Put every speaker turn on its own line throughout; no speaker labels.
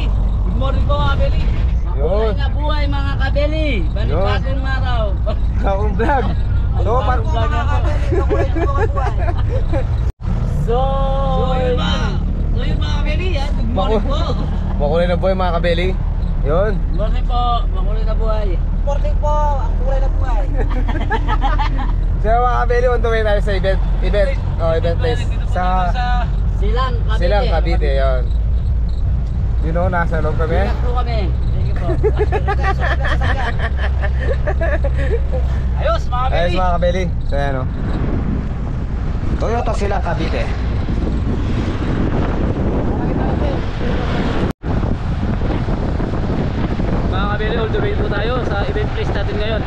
Kabeli. Good morning po mga Kabeli. Makulay na buhay mga Kabeli. Banibagong araw.
Akong vlog. So, parang vlog na po.
So yun mga Kabeli ha. Good morning po.
Makulay na buhay mga Kabeli. Yun.
Good morning po. Makulay na buhay.
Good morning po. Ang kulay na buhay.
So mga Kabeli, on the way tayo sa event place. Sa Silang Cavite, yun. You know, nasa loob kami.
Ingat po kami. Thank you po. Ayos mga Kabeli.
Ayos mga Kabeli. So yan o. Toyota Silang Cavite.
Mga Kabeli, all the way po tayo sa event place natin ngayon.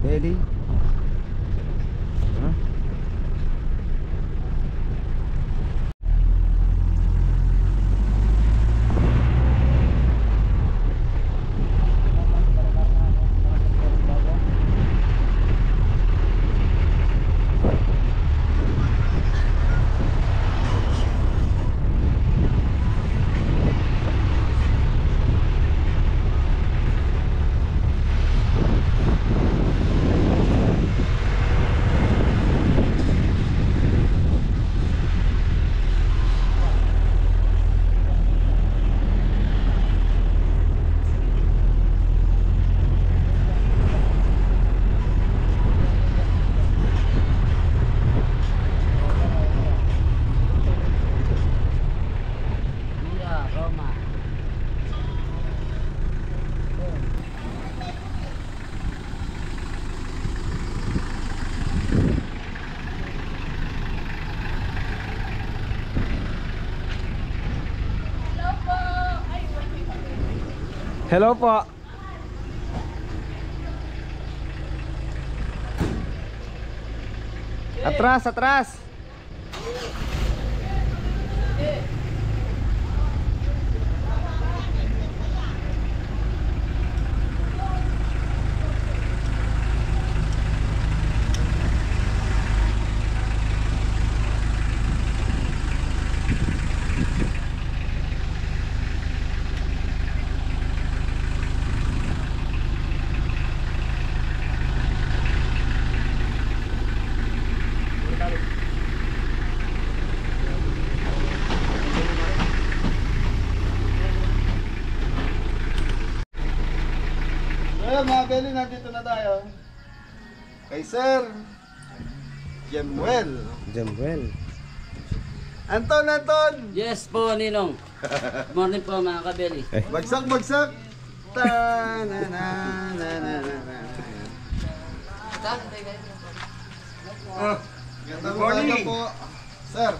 Kabeli. Hello po. Atras, atras.
Mga Kabeli, nandito na tayo kay Sir Jemuel. Anton!
Yes po, Ninong. Good morning po mga Kabeli.
Bagsak! Good morning po, Sir.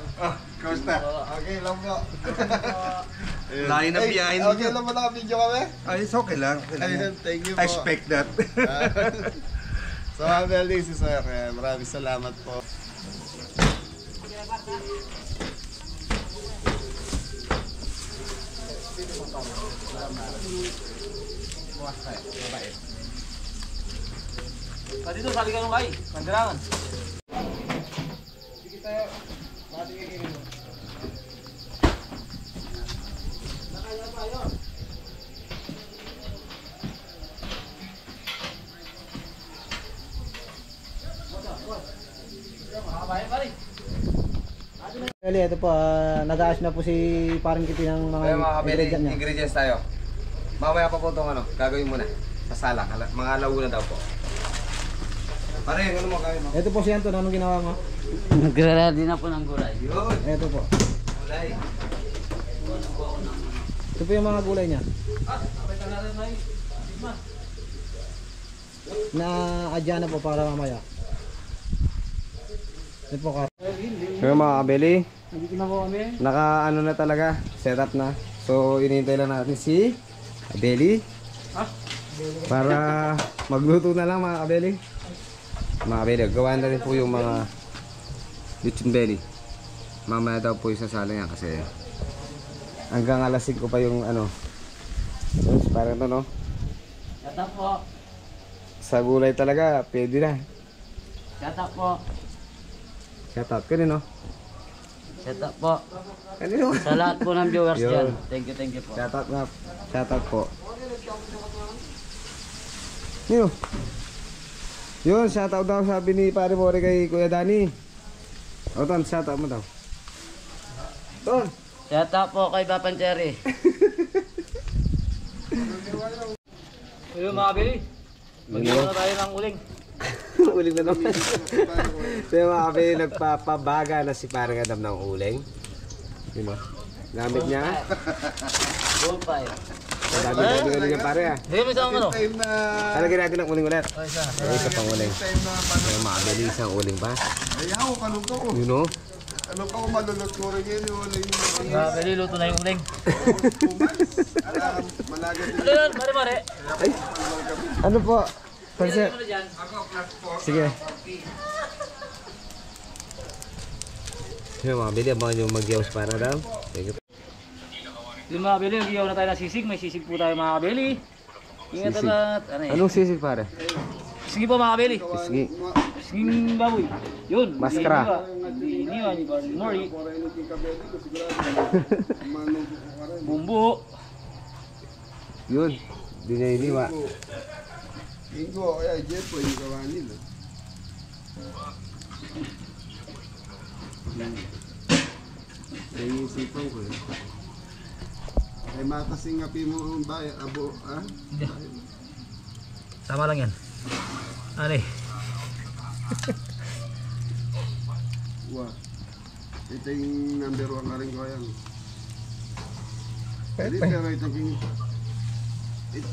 Kamusta?
Okay lang po.
Layo na biyahin niyo.
Okay lang ba naka-video kami?
It's okay lang.
Ayun, thank you po.
I expect that.
So, Mga Kabeli, si Sir, maraming salamat po.
Dito, sali ka nung kay. Pandarangan.
Sige tayo. Mati kikinin mo. Nakaya pa yun.
Beli, ito po, nag-aas na po si parang Kitty ng mga
Kaya mga kabili,
ingredient niya.
ingredients tayo. Mamaya pa po itong ano, gagawin muna. Sa sala, mga alauna daw po. Pare, ano mo gawin mo?
Ito po si Anton, anong ginawa mo?
Nagre-ready na po ng gulay.
Yun,
Ito po.
gulay.
Ito po yung mga gulay niya. Na-adya na po para mamaya. Ito po,
Kaya mga kabili,
Nandito na po kami.
naka ano na talaga, setup na. So inintay lang natin si Abeli para magluto na lang mga kabeli. Mga kabeli, gawa na rin po yung mga lechon belly. Mamaya daw po isasala yan kasi hanggang alas 5 pa yung ano. Parang ito no,
Shut up po.
sa gulay talaga pwede na.
Shut up po.
Shout out kanino?
Shut up po.
Kanino?
Sa lahat po ng viewers
Yun.
dyan. Thank you po.
Shout out nga. Shout out po. Nino? Yun, shout out daw sabi ni Pare Mori kay Kuya Dani. O Ton, shout out mo daw. Ton!
Shut up po kay Papan Cherry. Ayun mga Billy. Mag-iwan na tayo ng uling.
Uling na naman. Kaya mga kape, nagpapabaga na si Parang Adam ng uling. Yun o. Gamit niya.
Bonfire.
Dami niya pare ah.
Hindi mo isang ano.
Time na...
Talagyan natin ng uling ulit.
Oh, isa.
Ay, isa pang uling.
Time na...
Kaya makabili isang uling pa.
Ayaw, kalungko ko.
Yun o.
Kalungko ko, malulot ko rin yun. Wala yung...
Mga Billy, luto na yung uling.
Alam, malaga din.
Ano yun? Mare-mare.
Ay, ano po? Pansin.
Ano dyan?
Sige. Yung mga bili, abangan yung mag-yaws para daw. Sige.
Yung mga Billy, mag-iwan na tayo ng sisig. May sisig po tayo mga Billy. Ingat
Sisig.
at ano eh.
Anong sisig pare?
Sige po mga Billy.
Sige.
Siging baboy. Yun.
Maskara.
Iniwan ni Barney Mori. Bumbu.
Yun. Di niya iniwa.
Ingo, kaya Jeff po yung gawa nila. Naisipan ko yun. Ay matasing api mo ang bayan, abo, ah?
Sama lang yan. Ano eh.
Wah. Ito yung number 1 na rin ko yan. Hindi, pero ito yung...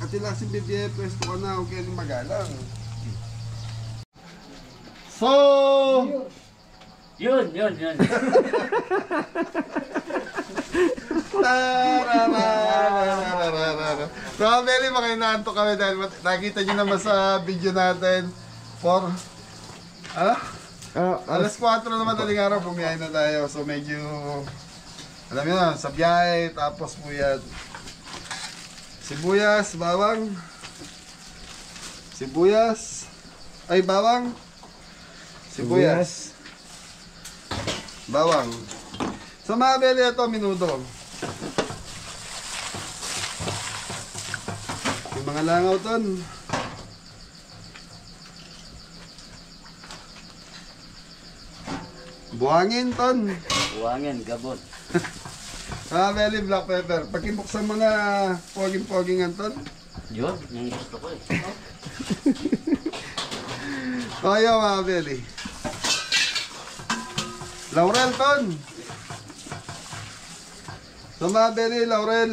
At ila si BBF, pwesto ka na, huwag kayong magalang. So...
Yun.
So, very makinaanto kami dahil nakita nyo naman sa video natin. Alas 4 na madaling araw, bumiyahe na tayo. So, medyo... Alam nyo na, sa biyahe, tapos po yan. Sibuyas, bawang. Sibuyas. Ay, bawang. Sibuyas. Bawang. Sa mga beli ito, minuto. Yung mga langaw ton. Buhangin ton.
Buwangin, gabon.
Mga beli, black pepper. Pagkibuksan mo na poging-pogingan ton.
Yun, yung gusto ko eh.
Kaya mga beli. Laurel ton. So mga beli, laurel.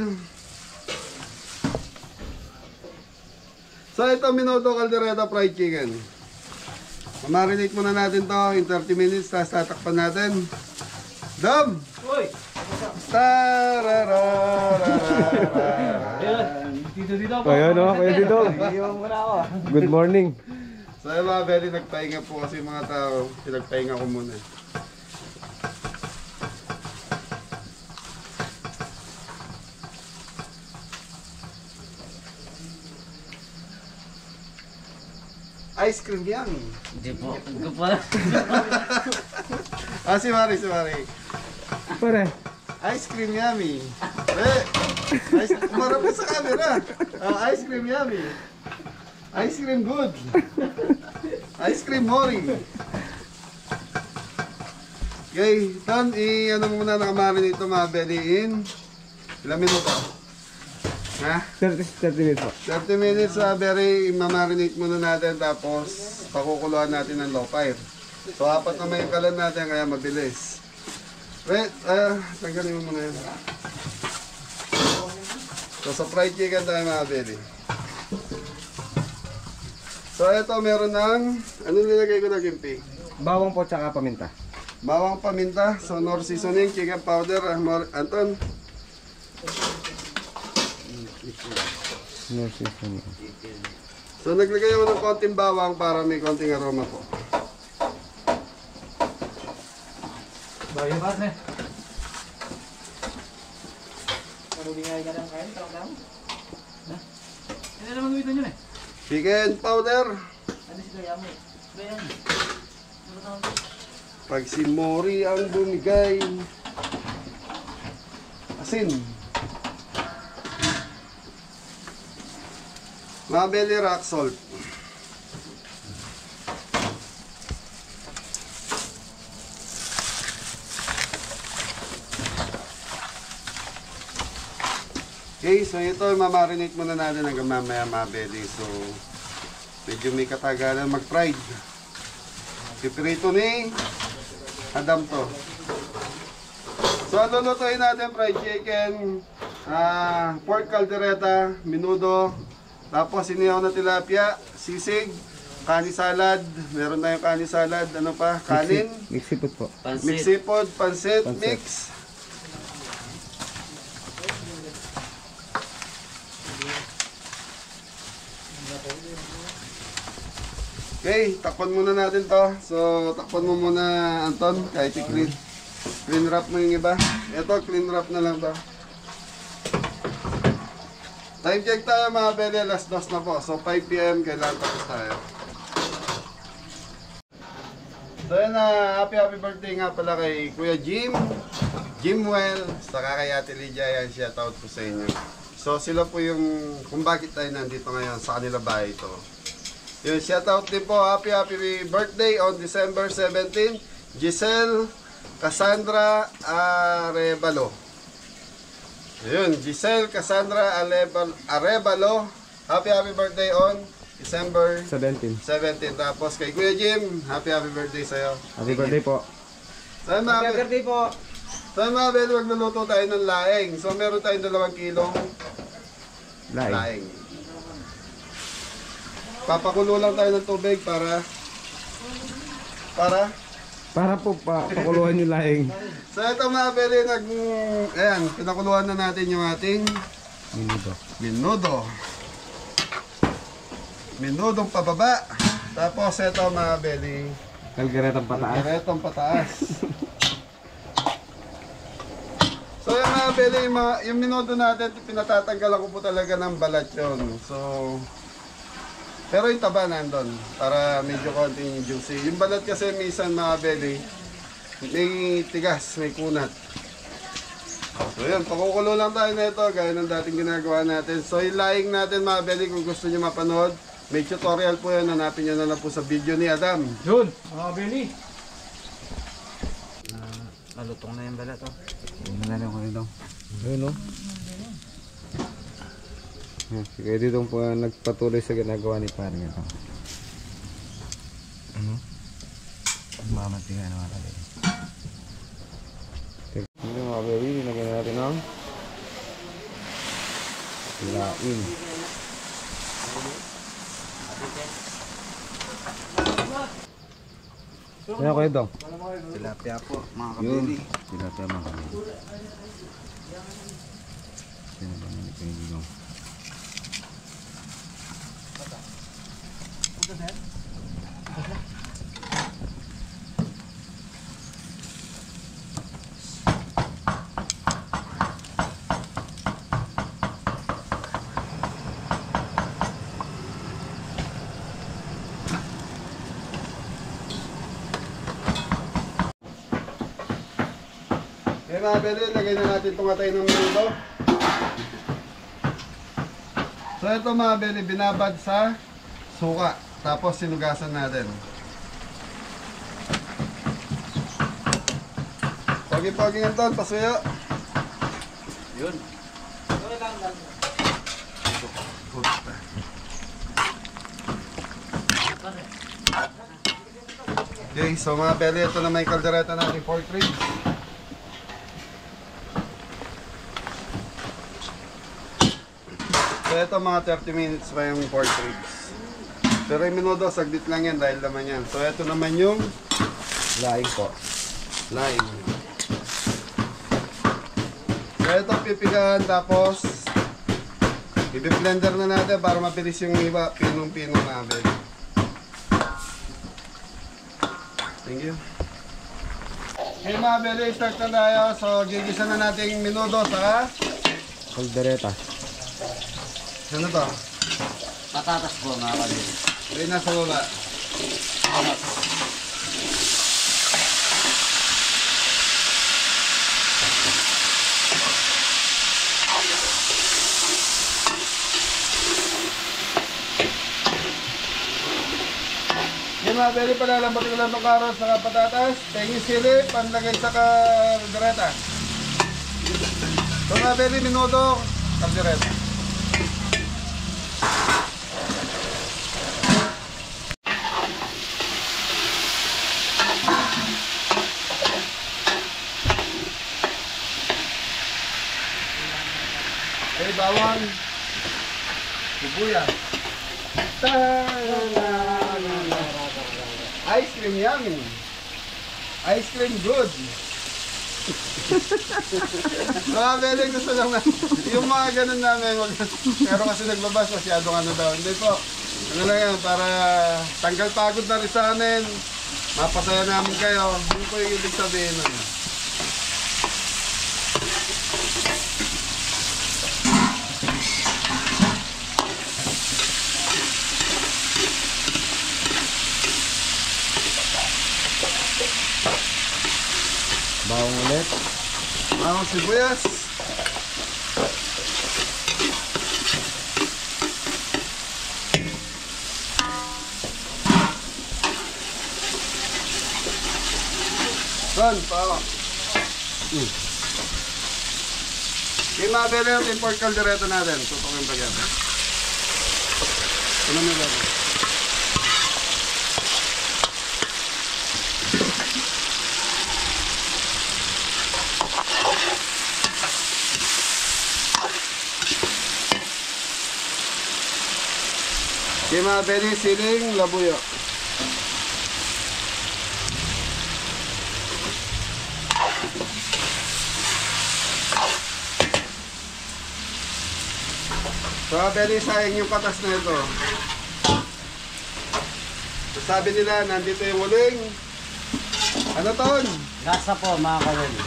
So ito minuto caldereta fried chicken. Marinate muna natin to in 30 minutes, tapos tatakpan natin. Dom!
Uy! Dito po.
Ayan o, kaya dito.
Iwan mo na ako.
Good morning.
So yung mga beli, nagpahinga po kasi mga tao. Pinagpahinga ko muna. Ice cream yummy.
Hindi po. Hindi po pala.
Si Mari.
Pare.
Ice cream yummy. Marap ka sa camera. Ice cream yummy. Ice cream good. Ice cream mori. Okay, Ton, ano muna nakamarinate ito mga belly in ilang minuto? Ha?
30 minutes po.
30 minutes berry, mamarinate muna natin tapos pakukuluan natin ng low fire. So, 4 naman yung kalan natin kaya mabilis. Wait, tanggalin mo muna yun. So, sa fried chicken tayo mga belly. So, ito meron ng, ano nilagay ko na kimpi?
Bawang po tsaka paminta.
Bawang paminta, so nor seasoning, chicken powder, Anton.
No seasoning.
So naglagay ako ng konting bawang para may konting aroma po.
Bayo ba, ne? Maruningay ka lang kain, tarang.
Ano naman gawin nyo eh?
Chicken powder.
Ano si Kuya mo?
Pag si Mori ang bumigay. Asin. Mga belly rock salt. Okay, so ito mamarinate muna natin hanggang mamaya mga belly. So, medyo may katagalan mag-fried. Piprito ni Adam to. So, lulutuin natin fried chicken, pork caldereta, menudo, tapos inihaw na tilapia, sisig, kani salad, meron tayong kani salad, ano pa, kanin,
Mix seafood po.
mix
Pansit.
seafood, pansit,
Pansit.
mix. Okay, takpan muna natin to. So, takpan mo muna, Anton, kahit i-clean. Clean wrap mo yung iba. Ito, clean wrap na lang to. Time check tayo mga bele, last dos na po. So, 5 PM, kailangan tapos tayo. So, yan na, happy birthday nga pala kay Kuya Jim. Jimwell, saka kay Ate Lydia, yan, shoutout po sa inyo. So, sila po yung, kung bakit tayo nandito ngayon sa kanila bahay ito. Yun, shoutout din po, happy birthday on December 17, Giselle Cassandra Arevalo. Yun, Giselle Cassandra Arevalo, happy birthday on December
17.
17. Tapos kay Kuya Jim, happy birthday sa'yo.
Happy birthday po.
Saan mga
Birthday po.
bel, magluluto tayo ng laing. So meron tayong 2 kilong
Laing.
laing. Papakulo lang tayo ng tubig para
Para po pakuluan yung laing.
so ito mga bel, ayan, pinakuluan na natin yung ating
Minudo.
minudong pababa. Tapos ito mga beli,
Kalgeretang pataas.
karetong pataas. So yung mga beli, yung minudo natin, pinatatanggalan ko po talaga ng balat yun. So, pero yung taba nandun, para medyo konting juicy. Yung balat kasi minsan mga beli, may tigas, may kunat. So yun, pakukulo lang tayo na ito, gaya ng dating ginagawa natin. So yung laing natin mga beli, kung gusto nyo mapanood, may tutorial po yan, hanapin nyo na lang po sa video ni Adam.
Yun, mga Benny.
Malutong na yung balat, oh.
Nanalo ko nito. Ayun o. Kaya dito po nagpatuloy sa ginagawa ni parang ito.
Mamatigan naman kami.
Hindi mga baby, nilagyan natin ng laing. Ano ko ito?
Tilapia po, mga
Yun.
kabili.
Sila tayo mga kami. Sino ba nang ipinigong?
mga beli, lagay na natin itong atay ng minuto. So ito mga beli, binabad sa suka. Tapos sinugasan natin. Pogi-pogi nga ito, pasuyo. Yun. Okay, so mga beli, ito na may kaldereta natin, pork ribs. So ito mga 30 minutes pa yung pork ribs. Pero yung minuto, saglit lang yan dahil naman yan. So ito naman yung
Laing po.
lime. So ito pipigahan tapos i-blender na natin para mabilis yung iba, pinong-pinong namin. Thank you. Okay mga beli, start na tayo. So gigisa na natin yung minuto saka
Kaldereta.
ano to?
Patatas po mga kabeli.
Ay nasa baba. Yung mga beli, palalambutin ko lang itong karos sa patatas, tingin sili, panlagay sa kaldereta. So mga beli, minuto, kaldereta. Okay, bawang, sibuyas. Ice cream yummy. Ice cream good. Mga beli, gusto lang na yung mga ganun namin pero kasi naglabas masyadong ano daw. Hindi po. Ano lang yan, para tanggal pagod na rin sa amin. Mapasaya namin kayo. Yun po yung ibig sabihin nun.
Bawang ulit.
Bawang sibuyas. Ron, bawang. Yung mga beli yung import kaldereta natin. Tutukin pa yan. Ano mo ba? Yung mga beli, siling, labuyo. So, beli, sayang yung katas na ito. So, sabi nila, nandito yung uling. Ano ton?
Gasa po mga kabeli.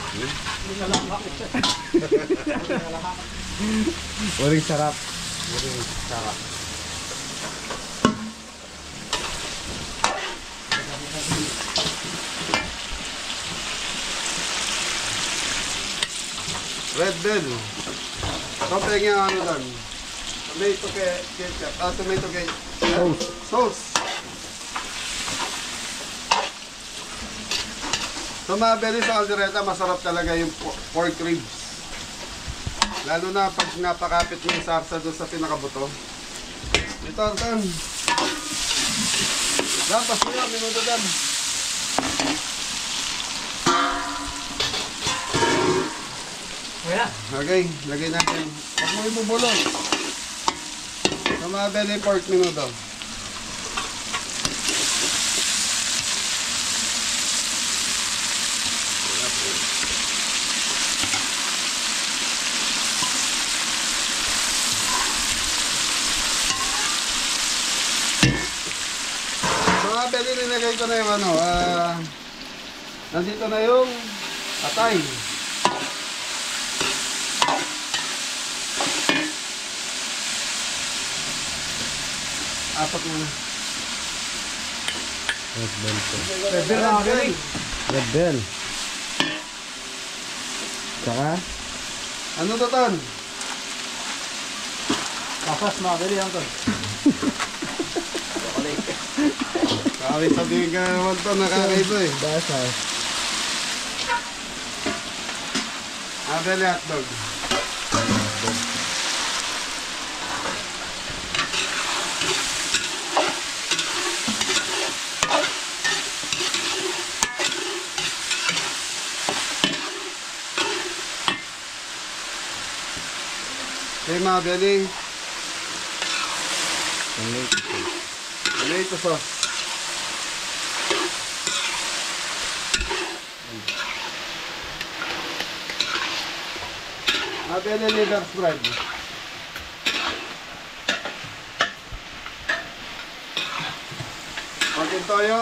Uling sarap.
Red bell. Ito yung ano doon. Tomato ketchup. Tomato ketchup. Sauce. So mga beli sa kaldereta, masarap talaga yung pork ribs. Lalo na pag napakapit mo yung sarsa doon sa pinakabuto. Ito, Dan. Dan, pasuyo, minuto Dan. Okay, lagay natin. Huwag mo ibubulong. Sa mga beli, pork minuto. Sa mga beli, nilagay ko na yung ano, nandito na yung atay. Apat muna.
Red bell po.
Red bell.
Red bell. Tsaka,
Ano to, Ton?
Pasas mga kabeli yan to.
Kawin sabihin ka naman to, nakakaiba eh.
basas.
Abeli hotdog. Okay mga Beli, tomato sauce. Mga Beli, liver spread. Konting toyo.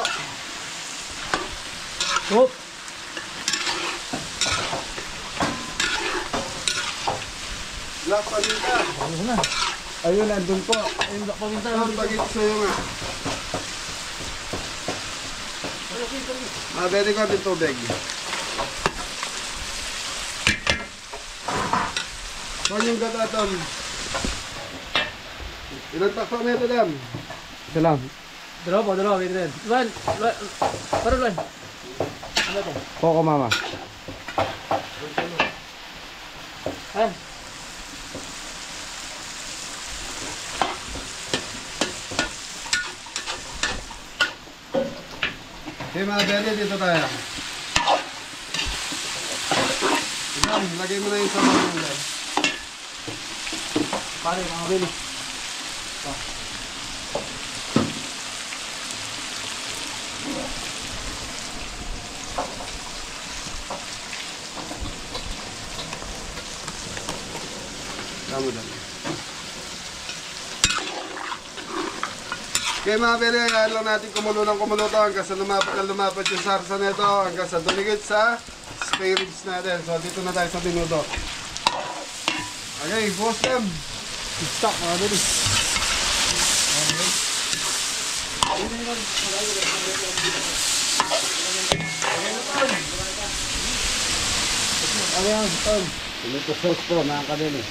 Oop!
Black paminta.
Ano na?
Ayun, nandun po.
Ayun, black paminta.
Ito, pagit sa'yo nga. Mga Beli, konting tubig. Kung yung gataton. Ilang takpak na ito, Dam?
Ito lang.
Dalawa, wait rin. Luan, parang Luan. Ano to?
Coco mama.
Ah,
Okay mga Beli, dito tayo. Dam, lagay mo na yung sabaw mo, Dam.
pare mga kabeli.
Tama, Dam. Okay mga Beli, hayaan lang natin kumulo ng kumulo to hanggang sa lumapat yung sarsa nito hanggang sa dumigit sa spare ribs natin. So dito na tayo sa minuto. Okay, boss them.
Stop mga kabeli. Ano yan, Tom?
Tomato sauce po, mga kabeli.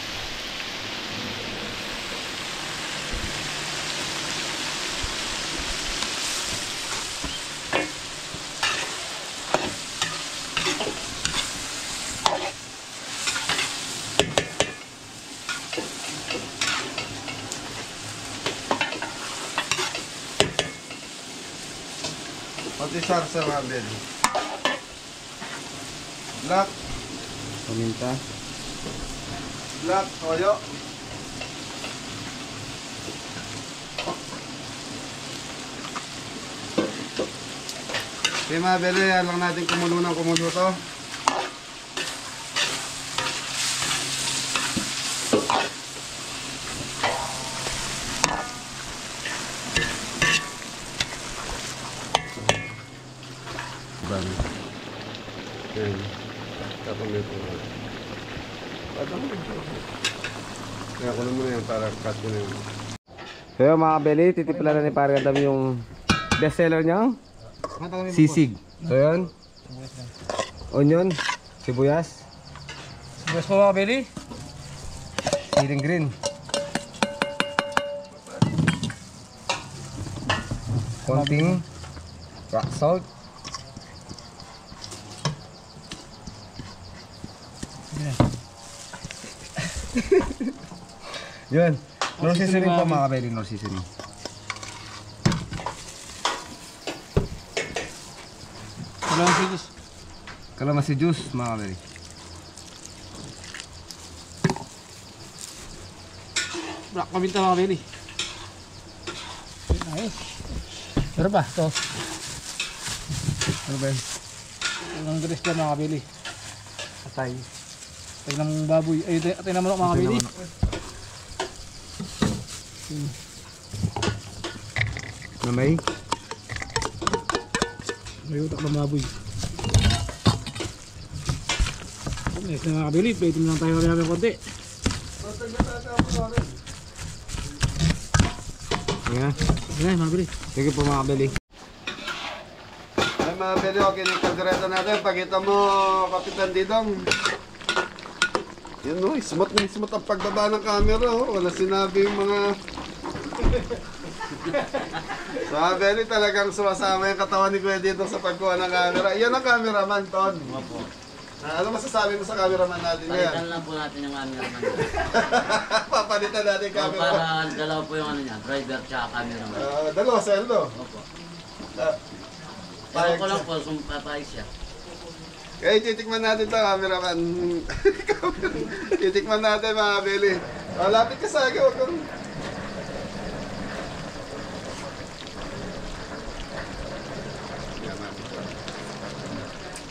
Pati sarsa mga Beli. Black,
Paminta.
toyo. Okay mga Beli, hayaan lang natin kumulo ng kumulo to.
Bang.
Yan. Tapos nito. Kaya kulo mo na yan para cut ko na yan.
So yun, mga kabeli, titimpla na ni Pare Adam yung bestseller niya. Sisig. So yun. Onion. Sibuyas.
Sibuyas po mga kabeli.
Siling green. Konting rock salt. Yun. No seasoning po mga kabeli, no seasoning. Kalamansi juice mga kabeli.
Black paminta mga kabeli. Nice. Pero ba? Ito.
Ano ba yun?
Ang dress dyan mga kabeli. Atay. Atay ng baboy. Ay, atay ng manok mga kabeli.
Na may?
May utak ng baboy. Nice na mga kabeli. Plating lang tayo kaya ng konti.
Nga.
Ayan mga kabeli.
Sige po mga kabeli.
Ay mga Beli, okay na yung kaldereta natin. Pakita mo, Kapitan Didong. Yun o, smooth na smooth ang pagbaba ng camera oh. Wala sinabi yung mga... So, Abeli talagang sumasama yung katawan ni Kuya dito sa pagkuha ng camera. Yan ang cameraman, Ton.
Opo.
Ano masasabi mo sa cameraman natin
Palitan
ngayon?
lang po natin yung cameraman.
Papalitan natin yung
So,
camera.
para dalawa po yung ano niya, driver tsaka cameraman.
Dalawa, Seldo.
Opo.
Ah,
Ewan ko lang po, papayag siya.
Kaya titikman natin ito, cameraman. Titikman natin mga Abeli. Lapit ka sa akin, huwag kang...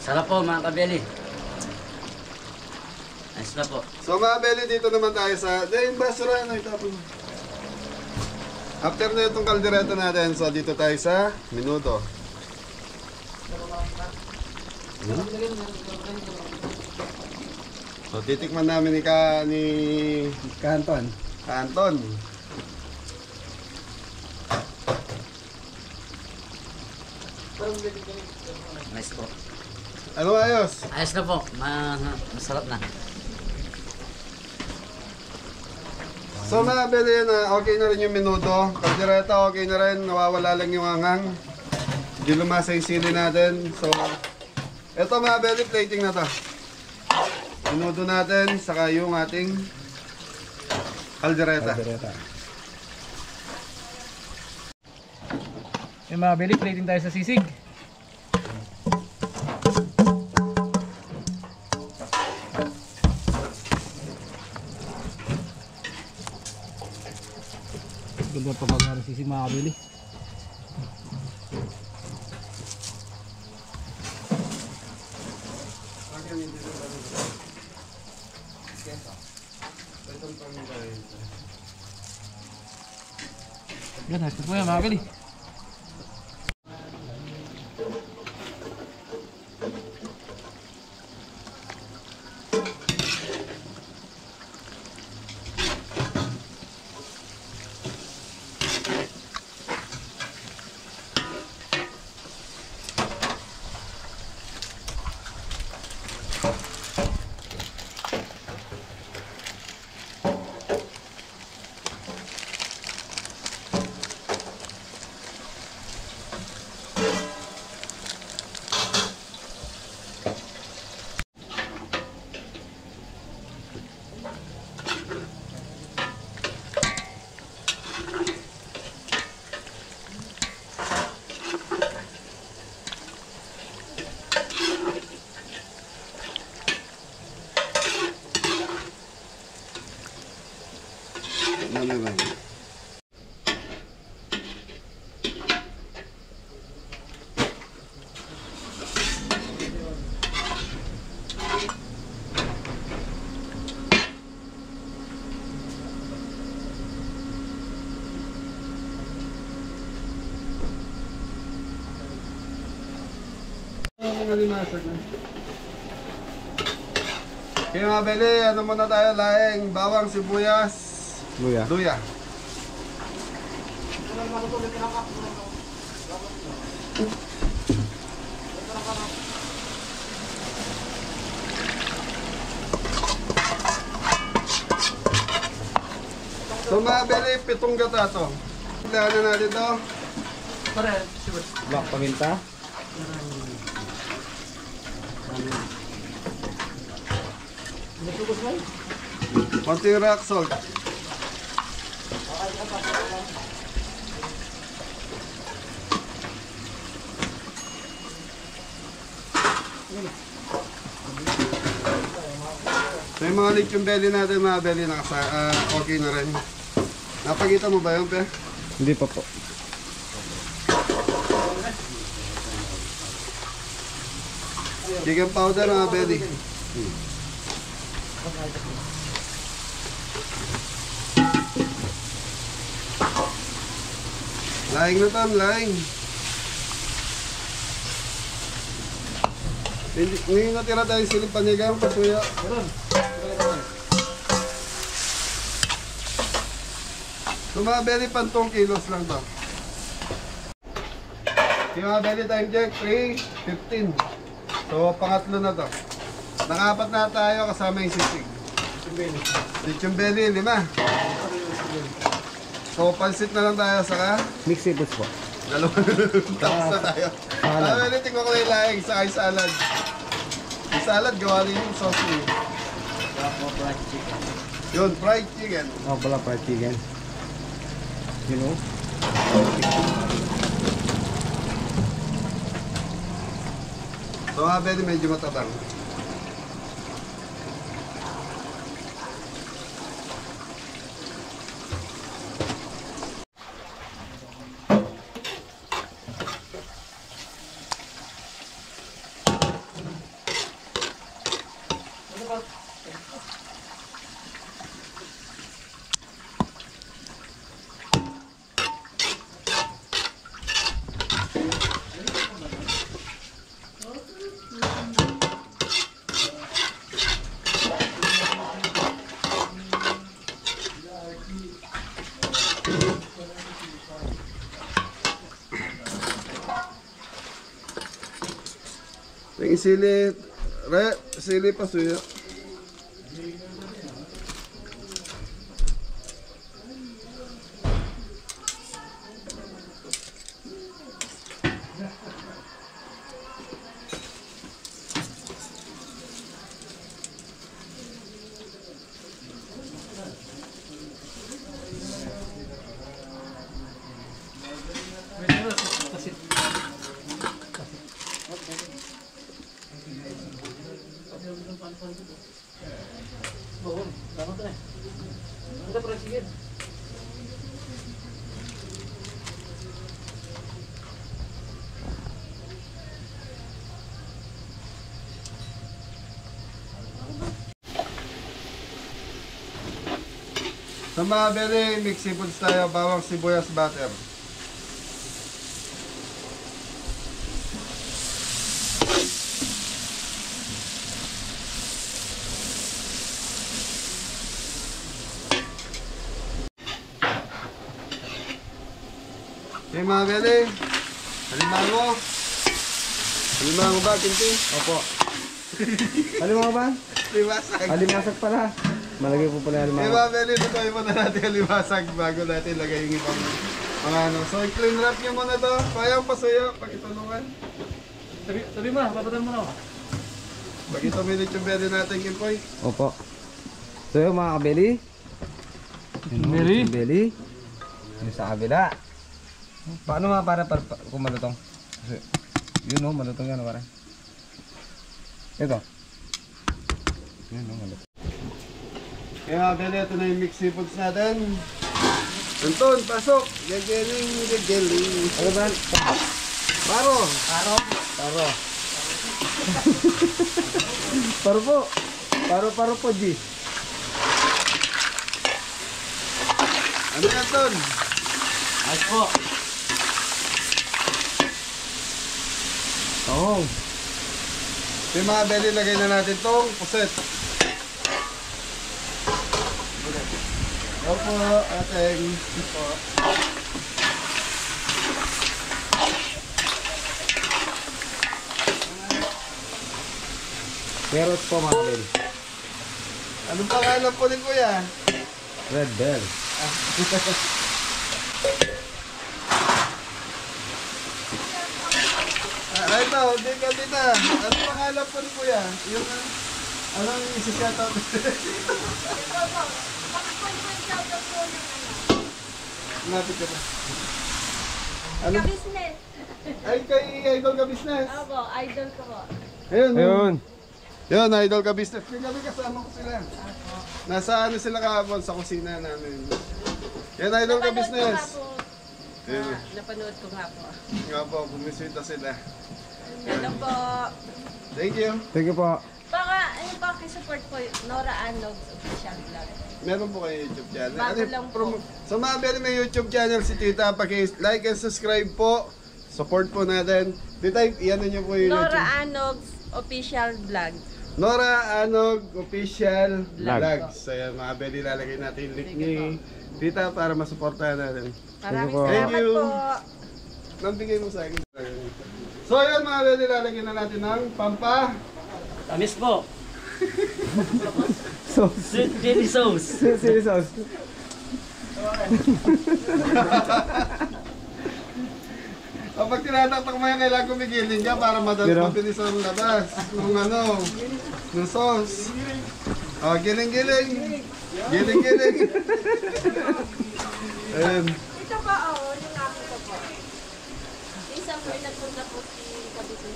Sarap po mga kabeli. Ayos na po.
So mga Abeli, dito naman tayo sa... Yung basura, ano itapon mo? After na itong kaldereta natin, so dito tayo sa minuto. So titikman namin ni
Kanton.
Anton.
Nice po.
Ano ayos?
Ayos na po. Masarap na.
So mga Abeli, okay na rin yung minuto. Kaldereta okay na rin, nawawala lang yung anghang. Hindi lumasa yung sili natin. So, eto mga Abeli, plating na to. Minuto natin, saka yung ating kaldereta.
Kaldereta.
Yung mga beli, plating tayo sa sisig. Ganda pa pag sisig mga beli. Yan, nice po yan mga beli.
Ano ba? Kaya mga Beli, ano muna tayo, laing, bawang, sibuyas,
Luya.
luya. So mga Beli, 7 gata to. Lahan na natin to.
Black paminta.
Konting rock salt. So yung mga lechon belly natin, mga belly okay na rin. Napakita mo ba yun, Pe?
Hindi pa po.
Chicken powder, mga belly. Laing na tam, laing. Ngayon natira tayong silip panigang, pasuya. So mga belly, 2 kilos lang to. Yung mga belly time check, 3:15. So pangatlo na to. Nakapat na tayo kasama yung sisig. Lechon belly, 5. So, pansit na lang tayo, saka
Mixed seafoods po.
dalawa. Tapos na tayo. Pwede, tingnan ko na yung laing, saka yung salad. Yung salad, gawa rin yung sauce niyo. Yun, fried chicken.
Oh, pala fried chicken. You know?
So, pwede medyo matabang. Yung sili pa suyo. Sa mga bere, mix seafoods tayo, bawang sibuyas butter. Okay mga bere, halimango. Halimango ba, Kinti?
Opo. Alimango ba?
Limasag.
Alimasag pala. Malagay po pala yung alimango.
Diba, Beli, tutuloy muna natin ang limasag bago natin lagay yung ibang mga ano. So, i-clean wrap nyo muna to. Kayang pasuyo, pag-itulungan.
Sabi mo na, babatan mo na.
Pag ito minute yung beli natin, Kimpoy.
Opo. So yung mga kabeli.
Beli?
Beli. Yung sa kabila. Paano nga para kung malutong? Kasi, yun o, malutong yan o para. Ito. Yun o, malutong.
Kaya Beli, ito na yung mixed seafoods natin. Anton, pasok! Gageling, gageling.
Ano ba?
Paro!
Paro. Paro po. Paro po, G.
Ano yan, Anton?
Ay po.
Oo.
Yung mga Beli, lagay na natin tong puset. Opo, ating. Opo.
Carrots po mga kabeli.
Anong pangalan po ni Kuya?
Red bell.
Ito, hindi ka dita. Anong pangalan po ni Kuya? Yung, anong isi-shoutout? Lapit ka pa. Ano?
Ka-business.
Ay, kay Idol Ka Business.
Opo, idol ko po.
Ayun.
Ayun.
Yun, Idol Ka Business. Kami kasama ko sila. Nasa ano sila kahapon sa kusina namin. Yan, Idol Ka Business. Ayun.
Napanood ko nga po.
Nga po, bumisita sila.
Hello po.
Thank you.
Thank you po.
Baka, ano pa, support po Nora Anog official vlog.
Meron po kayo YouTube channel.
Bago lang po.
Sa mga beli may YouTube channel si Tita, paki-like and subscribe po. Support po natin. Tita, iyan niyo po yung
Nora
YouTube.
Anog official vlog.
Nora Anog Official
Vlog.
Vlogs. So yan, mga beli, lalagay natin yung link ni Tita para masuportahan natin.
Maraming
po.
Thank
salamat
you.
po.
Nambigay mo sa akin. So yan mga beli, lalagyan na natin ng pampa.
Tamis po.
Sauce.
Sweet chili sauce.
Chili sauce.
Kapag tinataktak mo yan, kailangan kumigilin niya para
Pero-
mabilis ang labas. Nung sauce. Oh, giling-giling. Giling-giling. Ayun.
Ito ba, yung ako ko po. Isang po nagpunta po si Kabitin.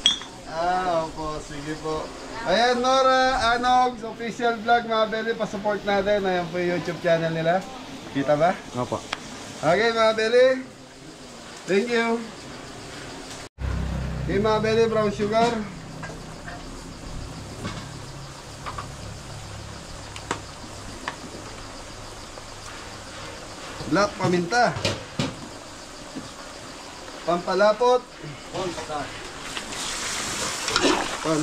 Opo, sige po. Ayan, Nora Anogs, official vlog, mga Beli, pa-support natin. Ayan po yung YouTube channel nila. Kita ba?
Opo.
Okay, mga Beli. Thank you. Okay, mga Beli, brown sugar. Black paminta. Pampalapot. Pan.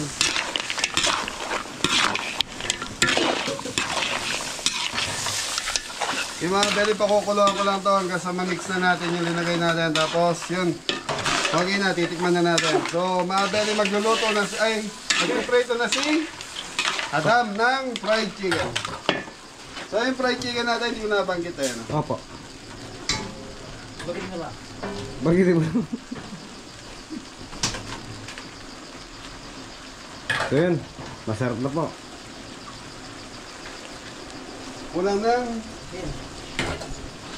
Yung mga Beli, pakukuluan ko lang to hanggang sa ma-mix na natin yung linagay natin. Tapos yun, okay na, titikman na natin. So mga Beli, magluluto na si, magpiprito na si Adam ng fried chicken. So yung fried chicken natin, hindi ko nabanggit eh. No?
Opo. Bagitin mo. So yun, masarap na po.
Kulang ng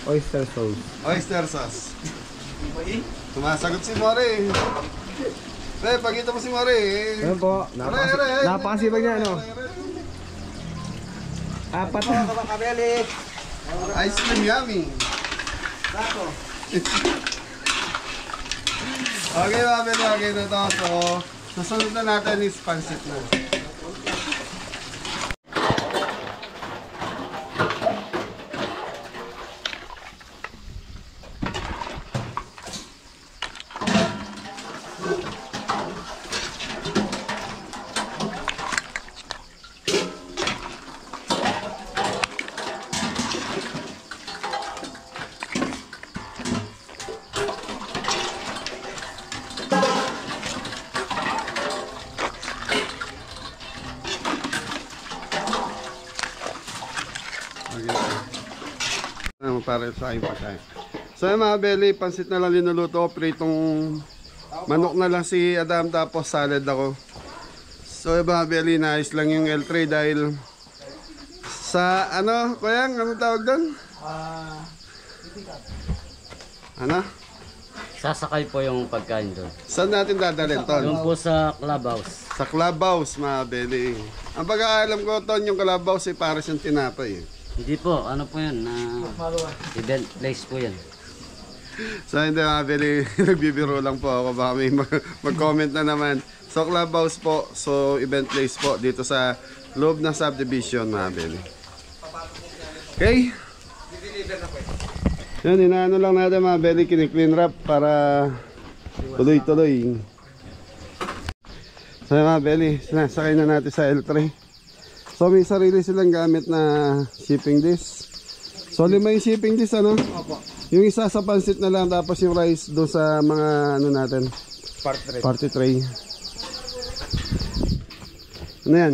Oyster sauce.
oyster sauce. Sumasagot si Mori. Pagkita mo si Mori.
Ayun po, napakasipag niya, ano? Apat na.
Ice cream yummy. Okay, mga Beli, okay na to. So, susunod na natin is pansit na. Para sa aking pagkain. So yung mga Beli, pansit na lang linuluto ko. Pritong manok na lang si Adam, tapos salad ako. So yung mga Beli, naayos lang yung L3 dahil sa ano, kuyang, anong tawag doon? Ano?
Sasakay po yung pagkain doon.
Saan natin dadalhin, Ton?
Doon po sa clubhouse.
Sa clubhouse, mga Beli. Ang pagkakaalam ko, Ton, yung clubhouse ay para siyang tinapay.
Hindi po, ano po yun? Event place po yan.
So hindi mga Beli, nagbibiro lang po ako. Baka may mag-comment na naman. So clubhouse po, so event place po dito sa loob ng subdivision, mga Beli. Okay? Yan, inaano lang natin mga Beli, kini-clean wrap para tuloy-tuloy. So mga Beli, sinasakay na natin sa L3. So may sarili silang gamit na shipping dish. So 5 yung shipping dish, ano?
Opo.
Yung isa sa pansit na lang, tapos yung rice doon sa mga ano natin, party tray. Ano yan?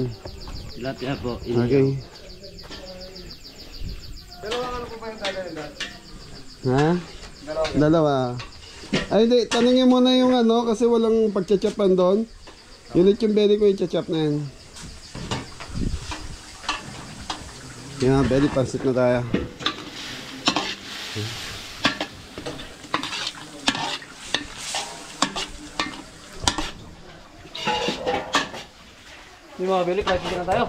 Tilapia po.
Okay. Ha? Dalawa. Ay hindi, tanongin mo na yung ano, kasi walang pagchachapan doon. Unit yung belly ko, i-chachap na yan. Yan, belly, pansit na tayo.
Yung mga Beli, kahit na tayo.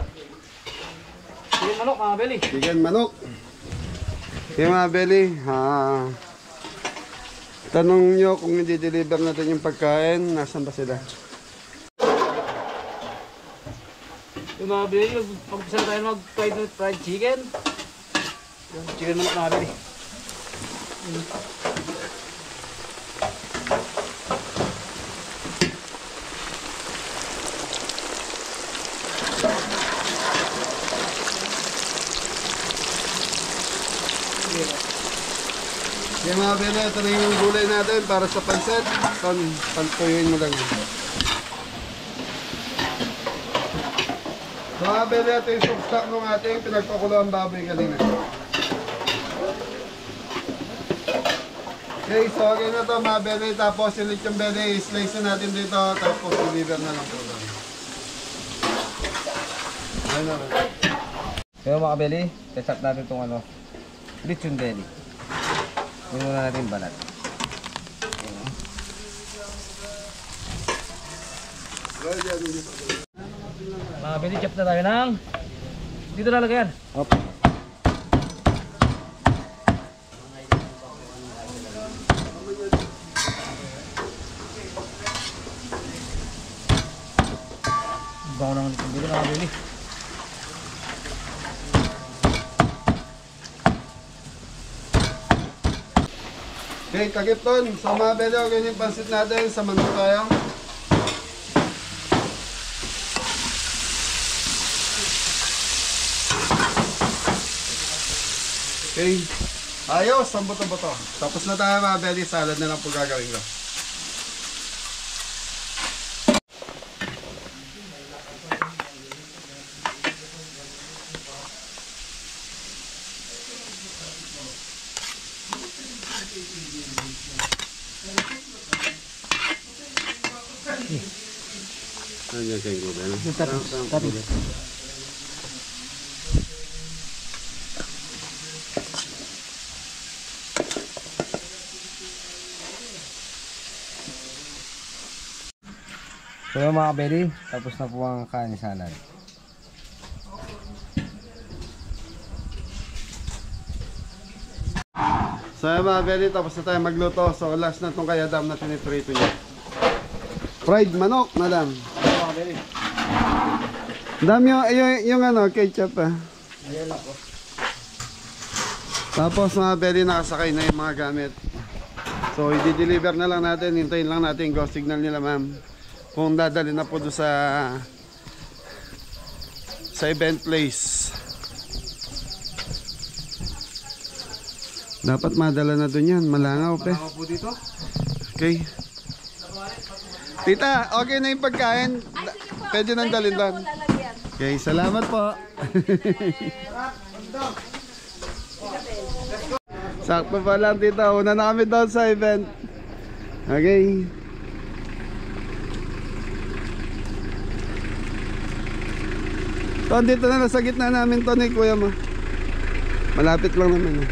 Yung manok, mga Beli.
Chicken manok. Yung mga belly, tanong nyo kung hindi deliver natin yung pagkain, nasan ba sila?
Yung mga Beli, pag-umpisa na tayo mag-fried chicken. Yung chicken manok, mga Beli.
Yung mga belly, ito na yung gulay natin para sa pansit. Pantuyuin mo lang.
So
So mga belly, ito yung substock ng ating pinagpakuloan baboy kanina. Okay, so okay na to mga belly. Tapos yung lechon belly, slice na natin dito. Tapos deliver na lang po doon. Ayun na.
Kaya mga kabeli, test up natin itong ano, lechon belly. Hindi muna natin balat.
Mga kabili, chop na tayo ng dito lalagyan.
Hop.
Bago naman itong dito mga kabili.
Okay, Kagipton. So mga belly, okay yung pansit natin. Saman mo tayo. Okay. Ayos, ang buto-buto. Tapos na tayo mga belly, salad na lang po gagawin ko. Ayan kayo ko ba?
Tapi.
So yung mga kabeli, tapos na po ang kanin salad.
So yung mga belly, tapos na tayo magluto. So last na itong kay Adam na tinitrito niya. Fried manok, madam.
Mga kabili.
Dami yung ano, ketchup ah.
Ayan lang po.
Tapos mga belly, nakasakay na yung mga gamit. So i-deliver na lang natin. Hintayin lang natin yung go signal nila ma'am. Kung dadali na po doon sa event place. Dapat madala na doon yan. Malangaw pe.
Ako po dito.
Okay. Tita, okay na yung pagkain. Pwede nang dalhin doon.
Lalagyan.
Okay, salamat po. Sakto pa lang tita. Una na kami doon sa event. Okay. So, dito na sa gitna namin to ni kuya mo. Malapit lang naman.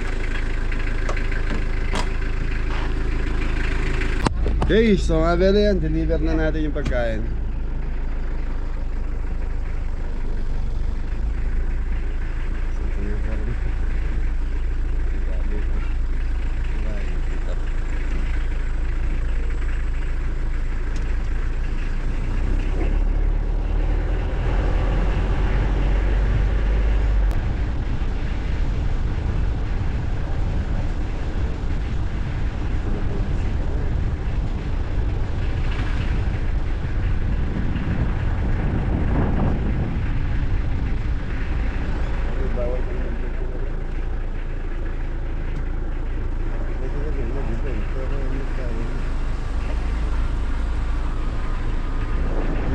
Okay, so nga yan. Deliver na natin yung pagkain.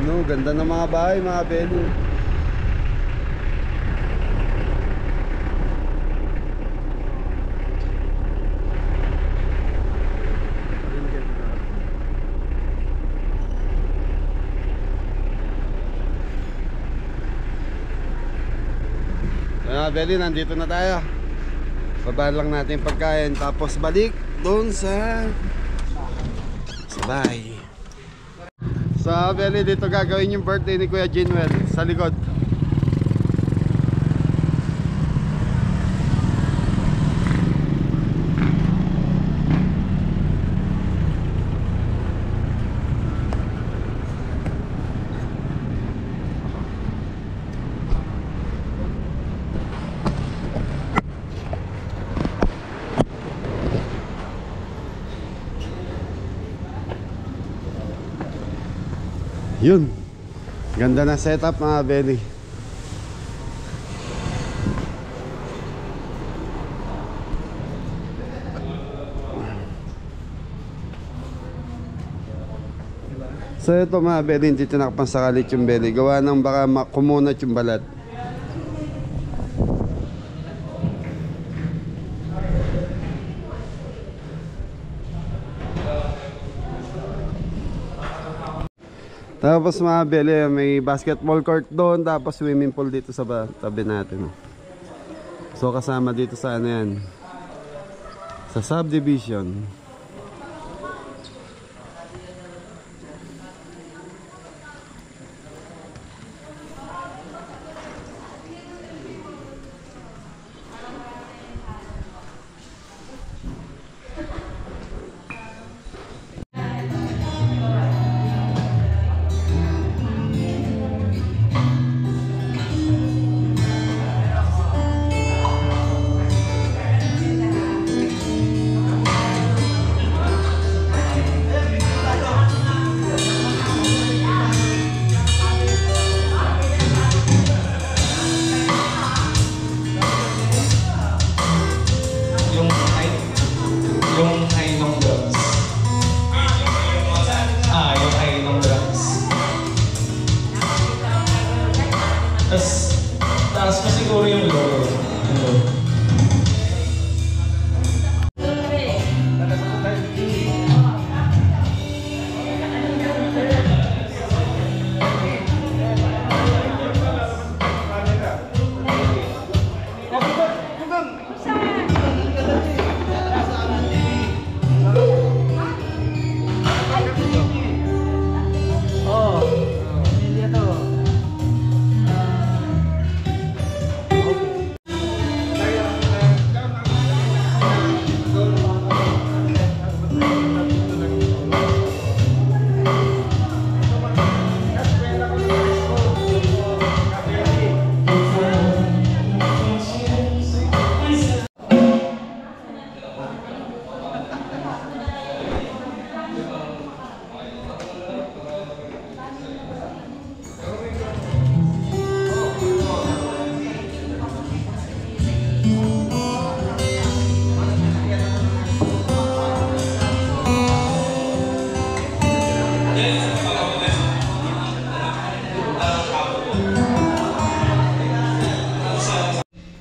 No, ganda ng mga bahay, mga belly. Mga belly, nandito na tayo. Babaan lang natin yung pagkain, tapos balik doon sa bahay. Sa belly, dito gagawin yung birthday ni Kuya Jinwell sa likod. Yun. Ganda na setup mga belly. So ito mga belly, hindi tinakpan sa kalit yung belly. Gawa ng baka kumunat yung balat. Tapos mga belly, may basketball court doon, tapos swimming pool dito sa tabi natin. So kasama dito sa ano yan, sa subdivision.
Taas pa siguro yung logo.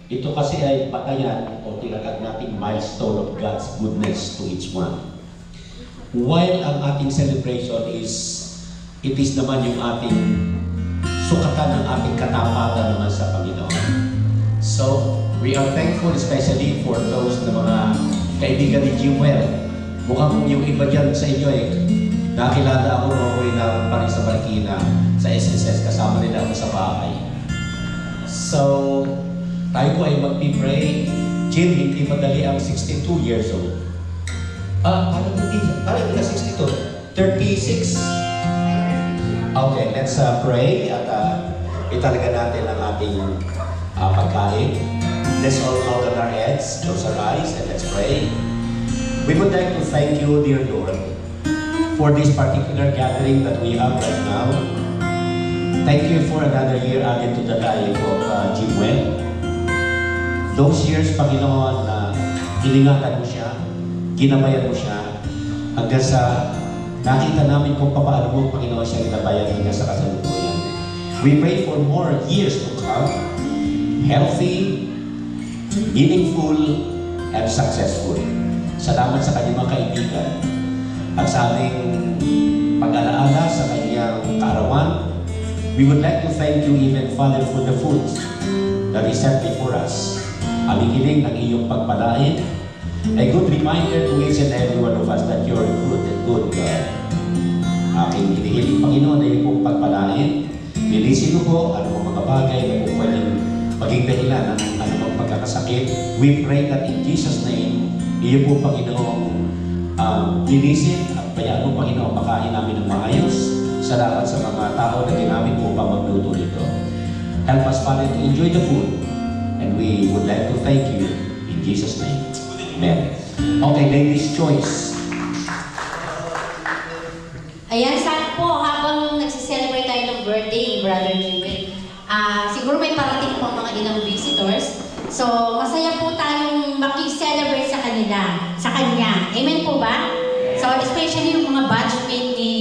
Ito kasi ay batayan o tinatag nating milestone of God's goodness to each one. While ang ating celebration is, it is naman yung ating sukatan ng ating katapatan naman sa Panginoon. So, we are thankful especially for those na mga kaibigan ni Jimwell. Mukhang yung iba dyan sa inyo nakilala ako nung ako'y naroon pa rin sa Marikina, sa SSS, kasama nila ako sa bahay. So, tayo po ay magpipray. Jim, hindi madali ang 62 years old. Parang hindi na 62. 36. Okay, let's pray at italaga natin ang ating pagkain. Let's all bow down our heads, close our eyes, and let's pray. We would like to thank you, dear Lord, for this particular gathering that we have right now. Thank you for another year added to the life of Jimwell. Those years, Panginoon, na iningatan mo siya, ginabayan mo siya, hanggang sa nakita namin kung paano mo, Panginoon, siya ginabayan hanggang sa kasalukuyan. We pray for more years to come, healthy, meaningful, and successful. Salamat sa kanyang mga kaibigan at sa aming pag-alaala sa kanyang kaarawan. We would like to thank you even, Father, for the foods that is set before us. Aming hiling ng iyong pagpalain. A good reminder to each and every one of us that you're good and good God. Aking hinihiling, Panginoon, na iyong pagpalain. Lilisin mo po ano mga bagay na kung pwedeng maging dahilan ng anumang pagkakasakit. We pray that in Jesus' name, iyo po, Panginoon, linisin at bayaan mo, Panginoon, makain namin ng maayos. Salamat sa mga tao na ginamit mo pa magluto nito. Help us, Father, to enjoy the food. And we would like to thank you in Jesus' name. Amen. Okay, ladies' choice.
Ayan, sa po, habang nagsiselebrate tayo ng birthday, Brother Jimwell, siguro may parating po mga ilang visitors. So, masaya po tayong makiselebrate sa kanya. Amen po ba? So, especially yung mga batchmate ni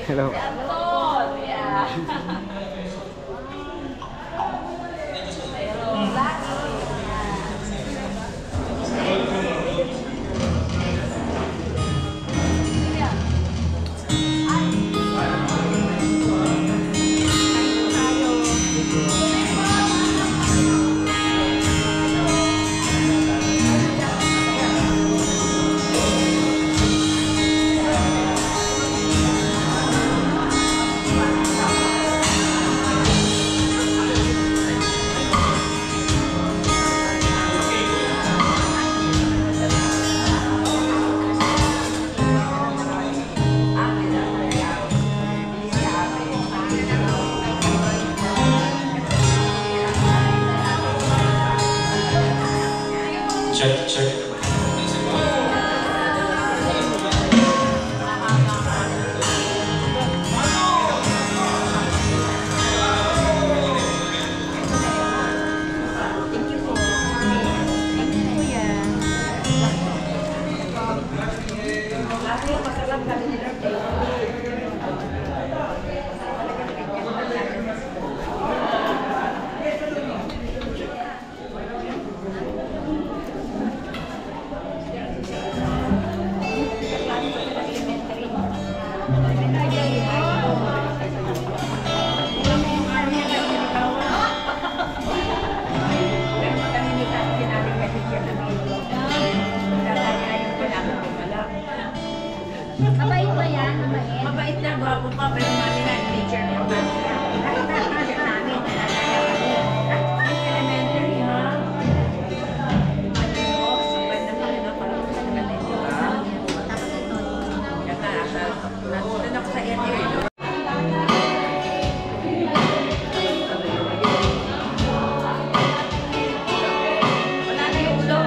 Hello.
Check, check.
Mabait ba yan? Mabait? Mabait na, gwapo pa, pero mami na yung teacher niya. Teacher namin, elementary, ha? Sabay na kami na parang sa elementary. Tapos ito. Nandun ako sa area. Wala na yung ulo.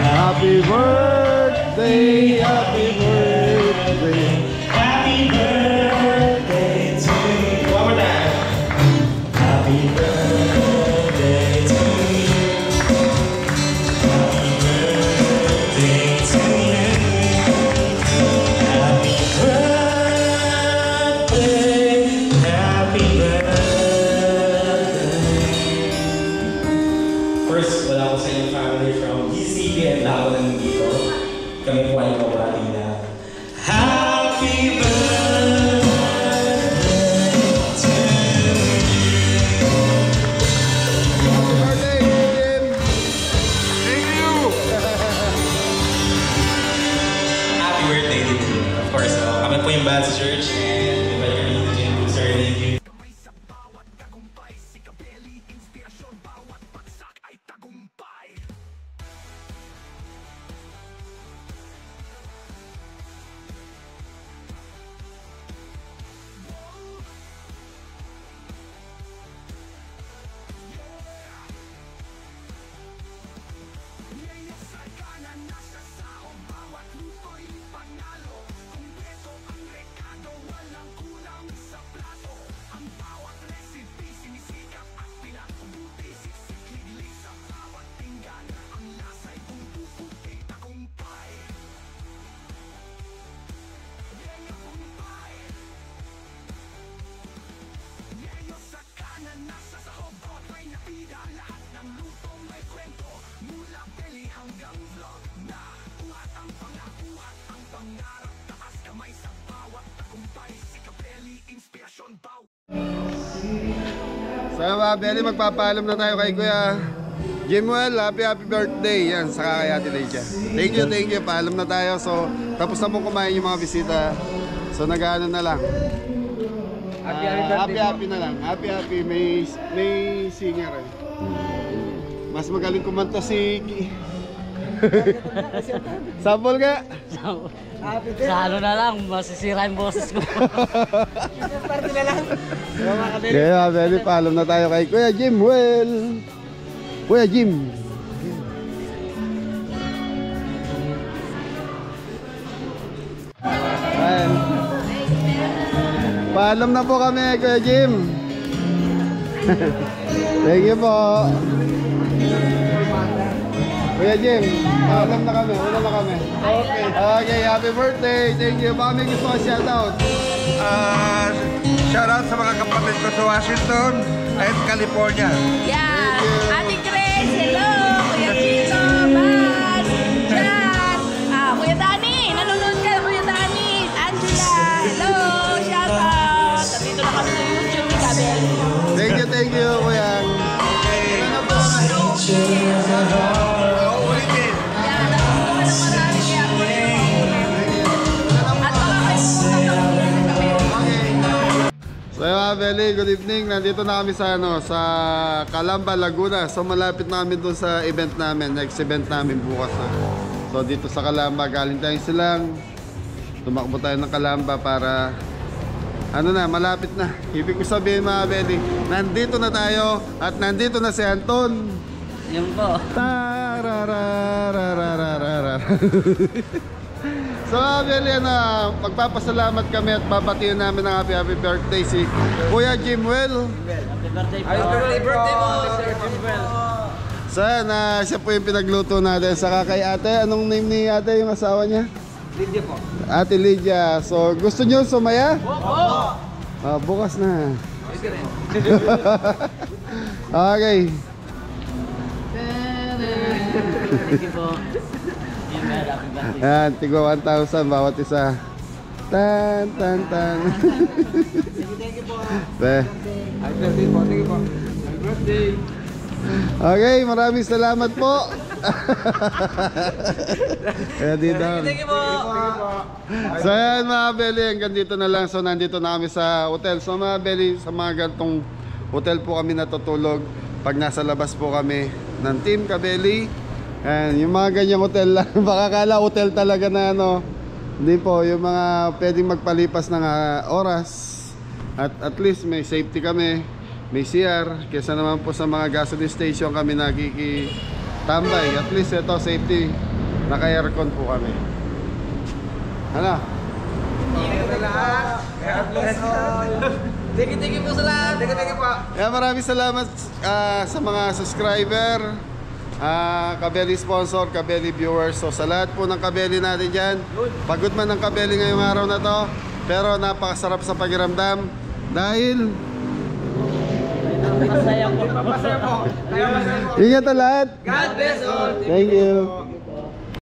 Happy birthday, happy
First, wala ko sa inyong family from GCB and lahat ko nandito. Kami po ay kabati na Happy birthday to Happy birthday to you. Of course, kami po yung band sa church and invite kami dito Jim to thank you.
So mga Belly, magpapaalam na tayo kay Kuya Jimuel. Happy birthday. Yan, saka kay Ate Lydia. Thank you. Paalam na tayo. So, tapos na pong kumain yung mga bisita. So, nag-ano na lang. Happy na lang. Happy. May singer eh. Mas magaling kumanta si... Sample ka?
Sa ano na lang, masisira yung boses ko.
Kaya Belly, paalam na tayo kay Kuya Jimuel. Kuya Jim. Ayan. Paalam na po kami, Kuya Jim. Thank you po. Kuya Jim, paalam na kami. Una na kami. Okay, happy birthday. Thank you. Baka may gusto ka shoutout.
Shoutout sa mga kapatid ko sa Washington and California.
Yeah. Ate Grace, hello. Kuya Tito, Bas, Jan. Kuya Dani, nanonood ka. Kuya Dani, Angela, hello. Shout out. Dito na kami sa YouTube ni Kabel.
Thank you, Kuya.
Uulitin.
Yeah, natutuwa ng marami kaya ako na at baka kayo pumunta sa Kabel.
So mga Belly, good evening. Nandito na kami sa Calamba, Laguna. So malapit na kami dun sa event namin, next event namin bukas na. So dito sa Calamba, galing tayo silang. Tumakbo tayo ng Calamba para malapit na. Ibig ko sabihin mga Belly, nandito na tayo at nandito na si Anton.
Yun po.
So Belly, magpapasalamat kami at babatiin namin ng happy birthday si Kuya Jimuel.
Happy birthday mo, Sir Jimuel.
Sana siya po yung pinagluto natin. Saka kay ate, anong name ni ate yung asawa niya?
Lydia po.
Ate Lydia. So gusto niyo sumaya? Bukas na. Okay.
Thank you po. Jimuel, happy birthday.
Yan, tigwa 1,000 bawat isa. Tan.
Thank you po. Happy birthday po. Thank you po. Happy birthday.
Okay, maraming salamat po. Kaya dito.
Thank you po.
So yan mga Belly, hanggang dito na lang. So nandito na kami sa hotel. So mga Belly, sa mga gantong hotel po kami natutulog pag nasa labas po kami ng Team Kabeli. And yung mga ganyang hotel lang, baka kala hotel talaga na hindi po, yung mga pwedeng magpalipas ng oras. At least may safety kami, may CR. Kesa naman po sa mga gasoline station kami nakikitambay. At least ito safety, naka-aircon po kami. Ano?
Thank you po sa lahat. Thank you po.
Kaya maraming salamat sa mga subscriber, Kabeli sponsor, Kabeli viewers. So sa lahat po ng Kabeli natin dyan, pagod man ng Kabeli ngayong araw na to, pero napakasarap sa pakiramdam dahil
Masaya po.
Ingat ang lahat.
God bless all.
Thank you.